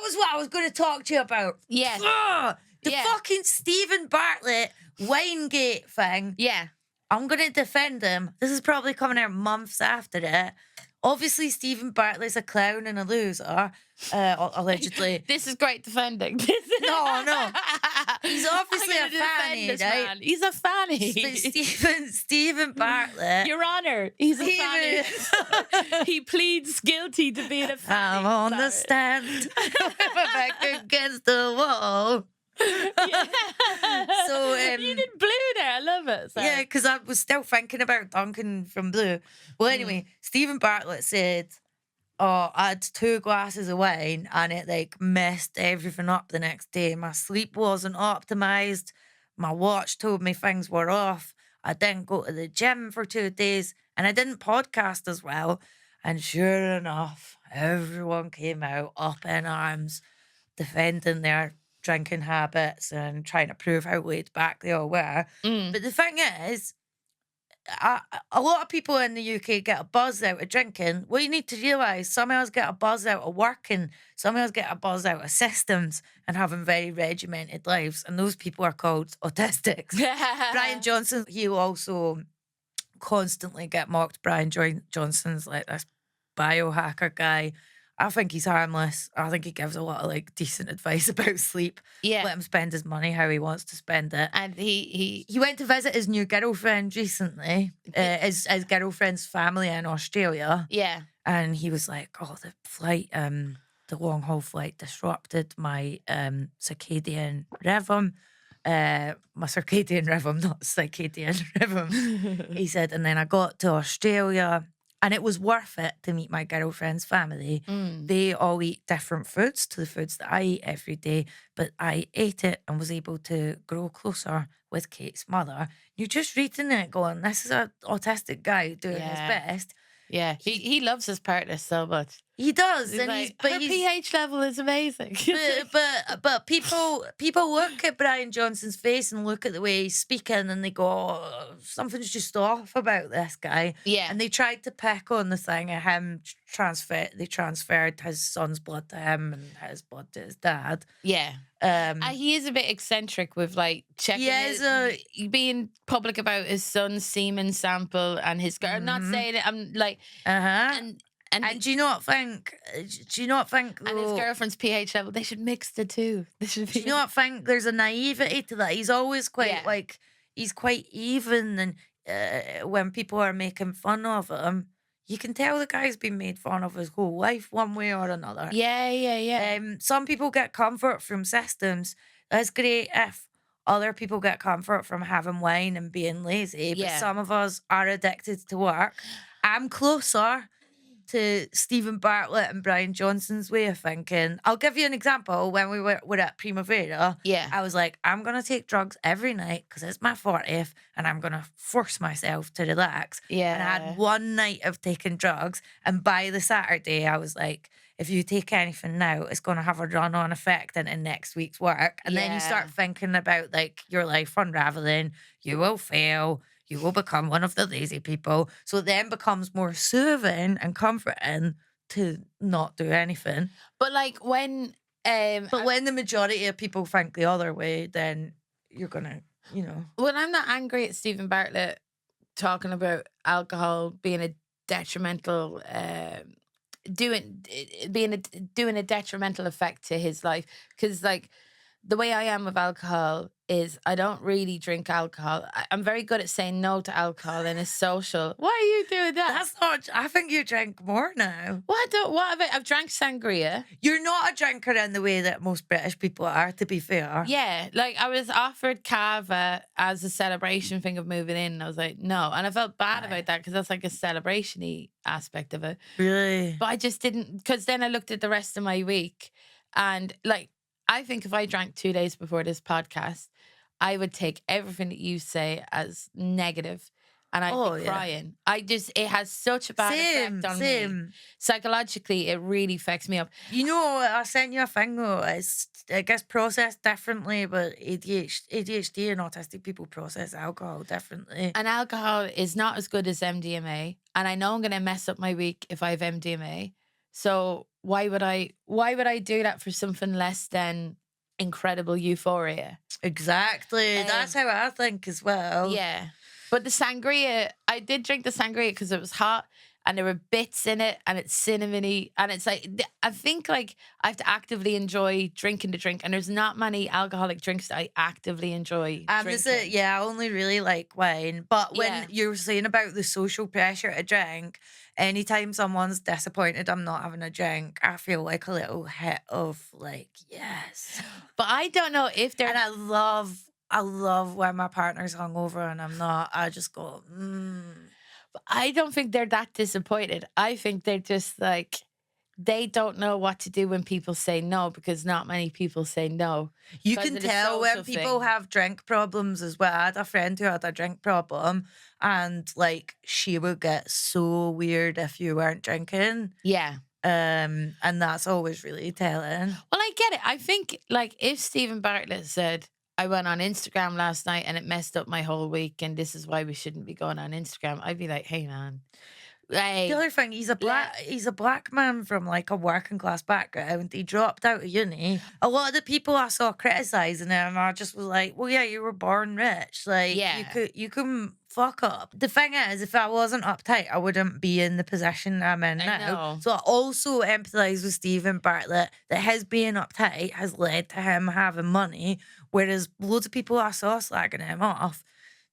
was what I was going to talk to you about. Yes. The fucking Steven Bartlett Winegate thing. Yeah. I'm going to defend him. This is probably coming out months after it. Obviously, Steven Bartlett's a clown and a loser, allegedly. This is great defending. No. He's obviously a fanny, right? Man. He's a fanny. Steven Bartlett. Your Honor, he's a fanny. He pleads guilty to being a fanny. I'm on the stand. Back against the wall. Yeah. So you did Blue there. I love it. Sorry. Yeah, because I was still thinking about Duncan from Blue. Well, anyway, Steven Bartlett said, I had 2 glasses of wine and it like messed everything up the next day. My sleep wasn't optimized. My watch told me things were off. I didn't go to the gym for 2 days and I didn't podcast as well. And sure enough, everyone came out up in arms defending their drinking habits and trying to prove how laid back they all were. But the thing is, a lot of people in the UK get a buzz out of drinking. What you need to realise, some of us get a buzz out of working, some of us get a buzz out of systems and having very regimented lives, and those people are called autistics. Bryan Johnson, he'll also constantly get mocked. Bryan Johnson's like this biohacker guy. I think he's harmless. I think he gives a lot of like decent advice about sleep. Yeah. Let him spend his money how he wants to spend it. And he went to visit his new girlfriend recently, his girlfriend's family in Australia. Yeah. And he was like, oh, the flight, the long haul flight disrupted my circadian rhythm. My circadian rhythm, not circadian rhythm. He said, and then I got to Australia. And it was worth it to meet my girlfriend's family. They all eat different foods to the foods that I eat every day, but I ate it and was able to grow closer with Kate's mother. You're just reading it going, this is an autistic guy doing his best. Yeah, he loves his partner so much. He does, He's and like, her her pH level is amazing. but people look at Bryan Johnson's face and look at the way he's speaking, and they go, oh, something's just off about this guy. Yeah, and they tried to pick on the thing of him they transferred his son's blood to him and his blood to his dad. Yeah. He is a bit eccentric with like checking being public about his son's semen sample and his girl. I'm not saying it. I'm like, and do you not think? And his girlfriend's pH level, they should mix the two. Do you not think there's a naivety to that? He's always quite he's quite even, and when people are making fun of him, you can tell the guy's been made fun of his whole life, one way or another. Yeah. Some people get comfort from systems. That's great if other people get comfort from having wine and being lazy, but some of us are addicted to work. I'm closer to Steven Bartlett and Bryan Johnson's way of thinking. I'll give you an example. When we were at Primavera, I was like, I'm going to take drugs every night because it's my 40th and I'm going to force myself to relax. Yeah. And I had one night of taking drugs, and by the Saturday, I was like, if you take anything now, it's going to have a run-on effect into next week's work. And then you start thinking about like your life unraveling. You will fail. You will become one of the lazy people. So it then becomes more soothing and comforting to not do anything. But like when the majority of people think the other way, then you're gonna, When I'm not angry at Steven Bartlett talking about alcohol being a detrimental doing a detrimental effect to his life, because like the way I am with alcohol is I don't really drink alcohol. I'm very good at saying no to alcohol in a social. Why are you doing that? That's not. I think you drink more now. What about? I've drank sangria. You're not a drinker in the way that most British people are, to be fair. Yeah, like I was offered cava as a celebration thing of moving in, and I was like, no, and I felt bad about that because that's like a celebration-y aspect of it. Really, but I just didn't, because then I looked at the rest of my week, and like I think if I drank 2 days before this podcast, I would take everything that you say as negative, and I'd be crying. It has such a bad effect on me. Psychologically, it really affects me up. I sent you a thing though. It's, I guess, processed differently, but ADHD and autistic people process alcohol differently. And alcohol is not as good as MDMA, and I know I'm going to mess up my week if I have MDMA. So why would I do that for something less than incredible euphoria? Exactly. That's how I think as well. Yeah. But the sangria, I did drink the sangria because it was hot and there were bits in it and it's cinnamony. And it's like, I think like I have to actively enjoy drinking the drink. And there's not many alcoholic drinks that I actively enjoy drinking. I only really like wine. But when Yeah. you're saying about the social pressure to drink, anytime someone's disappointed I'm not having a drink, I feel like a little hit of like, yes. But I don't know if they're. And I love when my partner's hungover and I'm not. I just go, I don't think they're that disappointed. I think they're just like, they don't know what to do when people say no because not many people say no. You 'Cause can of the tell when social people thing. have drink problems as well. I had a friend who had a drink problem, and like she would get so weird if you weren't drinking. Yeah. And that's always really telling. Well, I get it. I think like if Steven Bartlett said, I went on Instagram last night and it messed up my whole week and this is why we shouldn't be going on Instagram, I'd be like, hey man. The other Like, thing, he's a black man from like a working class background. He dropped out of uni. A lot of the people I saw criticizing him, I just was like, well, yeah, you were born rich. Like, Yeah. you can fuck up. The thing is, if I wasn't uptight, I wouldn't be in the position I'm in I now. know. So I also empathize with Stephen Bartlett that his being uptight has led to him having money, whereas loads of people I saw slagging him off.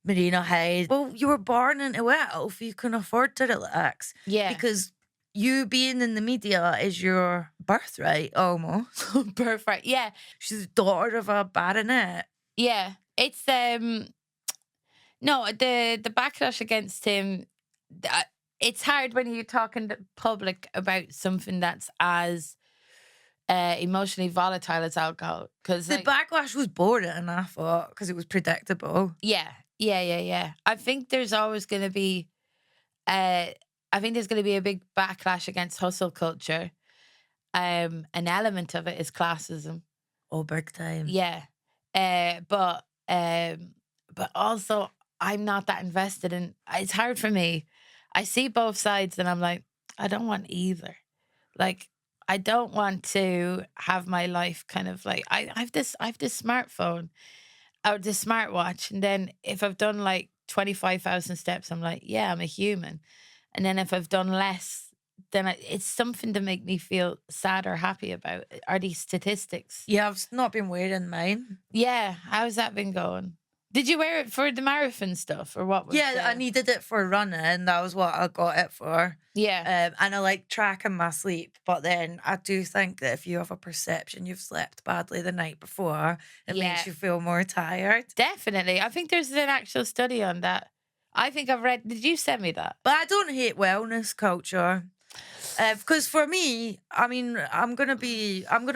Marina Hyde. Well, you were born into wealth. You can afford to relax. Yeah. Because you being in the media is your birthright almost. Perfect. Yeah. She's the daughter of a baronet. Yeah. It's no, the backlash against him, it's hard when you're talking to public about something that's as emotionally volatile as alcohol. Because The backlash was boring, I thought, because it was predictable. yeah. I think there's always going to be, I think there's going to be a big backlash against hustle culture. An element of it is classism. Oh, big time. Yeah. But also I'm not that invested in. It's hard for me. I see both sides, and I'm like, I don't want either. Like, I don't want to have my life kind of like I have this smartphone or this smartwatch, and then if I've done like 25,000 steps, I'm like, yeah, I'm a human. And then if I've done less, then it's something to make me feel sad or happy about. Are these statistics? Yeah, I've not been wearing mine. Yeah, how's that been going? Did you wear it for the marathon stuff or what? I needed it for running. That was what I got it for. Yeah. And I like tracking my sleep. But then I do think that if you have a perception you've slept badly the night before, it makes you feel more tired. Definitely. I think there's an actual study on that. I think I've read. Did you send me that? But I don't hate wellness culture. Because for me, I mean, I'm gonna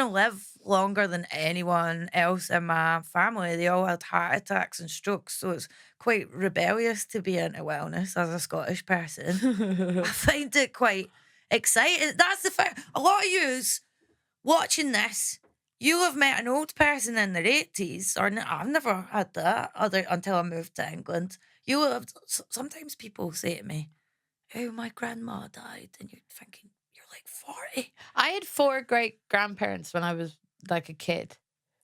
live longer than anyone else in my family. They all had heart attacks and strokes, so it's quite rebellious to be into wellness as a Scottish person. I find it quite exciting. That's the thing. A lot of yous watching this, you'll have met an old person in their 80s, or I've never had that until I moved to England. You will have sometimes people say to me, oh, my grandma died. And you're thinking, you're like 40. I had 4 great grandparents when I was like a kid.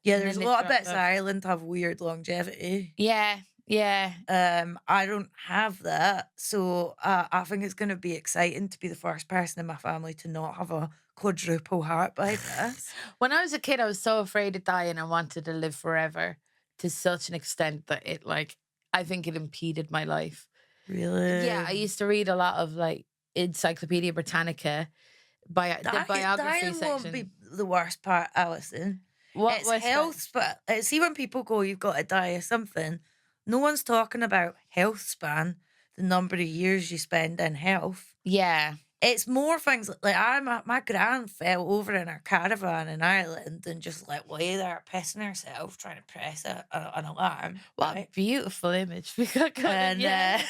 Yeah, And there's a then they lot of dropped bits off. of Ireland have weird longevity. Yeah. I don't have that. So I think it's going to be exciting to be the first person in my family to not have a quadruple heart by this. When I was a kid, I was so afraid of dying. I wanted to live forever to such an extent that it I think it impeded my life. Really? Yeah, I used to read a lot of like Encyclopedia Britannica, the biography dying section. won't be the worst part, Alison. What It's was health, but see when people go, you've got to die of something. No one's talking about health span, the number of years you spend in health. Yeah. It's more things like my gran fell over in her caravan in Ireland and just like lay there pissing herself trying to press an alarm. What right? a beautiful image we got going. And Yeah.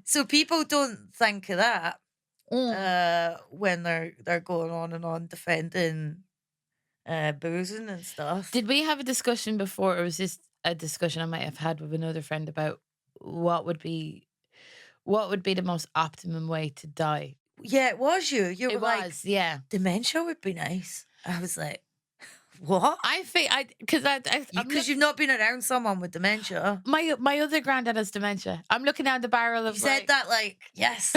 so people don't think of that Mm. when they're going on and on defending boozing and stuff. Did we have a discussion before, or was this a discussion I might have had with another friend about what would be the most optimum way to die? Yeah, it was you. You were It like, was, yeah. dementia would be nice. I was like, what? I think because I'm Because you've not been around someone with dementia. my other granddad has dementia. I'm looking down the barrel of You said that like, yes.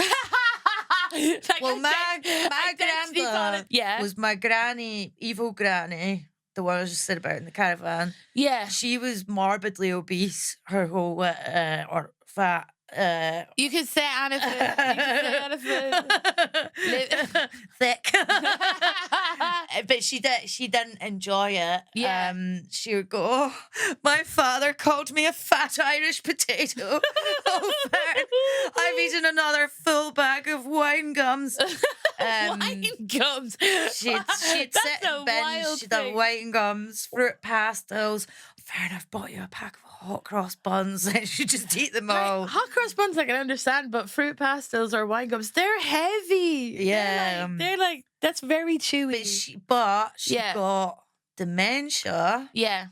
Like Well, my definitely thought grandpa it. Yeah. was my granny, evil granny, the one I just said about in the caravan. Yeah. She was morbidly obese her whole, or fat. You can say anything. You can say anything. Thick. But she didn't enjoy it. Yeah. She would go, oh, my father called me a fat Irish potato. Oh, Fern, I've eaten another full bag of wine gums. Wine gums. She'd sit and binge. She'd have wine gums, fruit pastels. Fern, I've bought you a pack of hot cross buns. And she'd just eat them all. Hot cross buns I can understand, but fruit pastels or wine gums, they're heavy. Yeah. They're like that's very chewy. But she Yeah. got dementia. Yeah.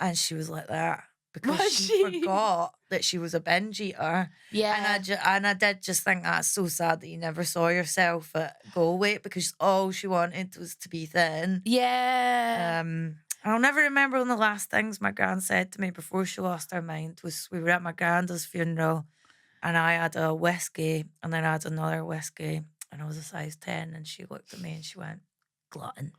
And she was like that. Because Was she she? forgot that she was a binge eater. Yeah. And I did just think that's so sad that you never saw yourself at goal weight because all she wanted was to be thin. Yeah. I'll never remember one of the last things my gran said to me before she lost her mind was we were at my granda's funeral and I had a whiskey and then I had another whiskey and I was a size 10 and she looked at me and she went, glutton.